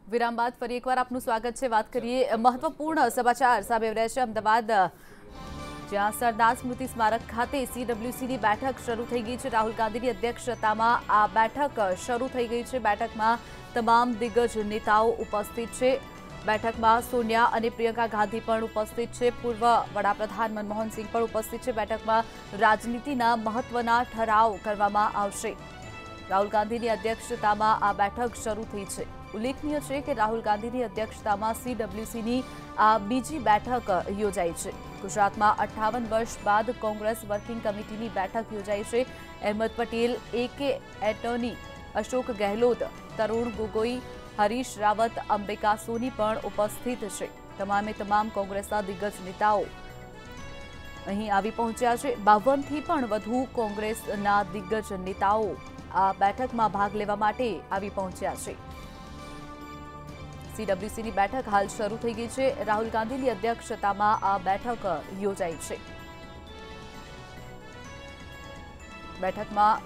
વિરામ બાદ ફરી એકવાર આપનું સ્વાગત છે। વાત કરીએ મહત્વપૂર્ણ સમાચાર સામે રહ્યા છે। અમદાવાદ જ્યાં સરદાર સ્મૃતિ સ્મારક ખાતે સીડબ્લ્યુસીની બેઠક શરૂ થઈ ગઈ છે। રાહુલ ગાંધીની અધ્યક્ષતામાં આ બેઠક શરૂ થઈ ગઈ છે। બેઠકમાં તમામ દિગ્ગજ નેતાઓ ઉપસ્થિત છે। બેઠકમાં સોનિયા અને પ્રિયંકા ગાંધી પણ ઉપસ્થિત છે। પૂર્વ વડાપ્રધાન મનમોહન સિંહ પણ ઉપસ્થિત છે। બેઠકમાં રાજનીતિના મહત્વના ઠરાવ કરવામાં આવશે। રાહુલ ગાંધીની અધ્યક્ષતામાં આ બેઠક શરૂ થઈ છે। ઉલ્લેખનીય છે કે રાહુલ ગાંધીની અધ્યક્ષતામાં સીડબ્લ્યુસીની આ બીજી બેઠક યોજાઈ છે। ગુજરાતમાં 58 વર્ષ બાદ કોંગ્રેસ વર્કિંગ કમિટીની બેઠક યોજાઈ છે। અહેમદ પટેલ, એકે એટર્ની, અશોક ગેહલોત, તરુણ ગોગોઈ, હરીશ રાવત, અંબિકા સોની પણ ઉપસ્થિત છે। તમામે તમામ કોંગ્રેસના દિગ્ગજ નેતાઓ અહીં આવી પહોંચ્યા છે। 52થી પણ વધુ કોંગ્રેસના દિગ્ગજ નેતાઓ આ બેઠકમાં ભાગ લેવા માટે આવી પહોંચ્યા છે। સીડબ્લ્યુસીની બેઠક હાલ શરૂ થઈ ગઈ છે। રાહુલ ગાંધીની અધ્યક્ષતામાં આ બેઠક યોજાઈ છે। બેઠકમાં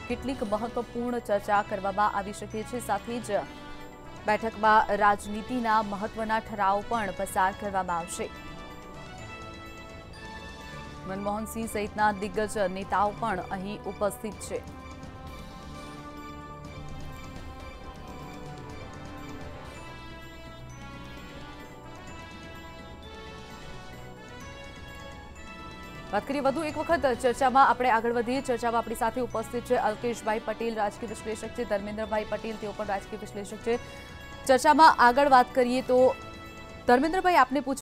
કેટલીક મહત્વપૂર્ણ ચર્ચા કરવામાં આવી શકે છે। સાથે જ બેઠકમાં રાજનીતિના મહત્વના ઠરાવ પણ પસાર કરવામાં આવશે। મનમોહન સિંહ સહિતના દિગ્ગજ નેતાઓ પણ અહીં ઉપસ્થિત છે। વાત કરીએ વધુ એક વખત ચર્ચામાં આપણે આગળ વધીએ। ચર્ચામાં આપણી સાથે ઉપસ્થિત છે અલ્કેશભાઈ પટેલ, રાજકીય વિશ્લેષક છે, ધર્મેન્દ્રભાઈ પટેલ, તેઓ પણ રાજકીય વિશ્લેષક છે। ચર્ચામાં આગળ વાત કરીએ તો ધર્મેન્દ્રભાઈ, આપને પૂછ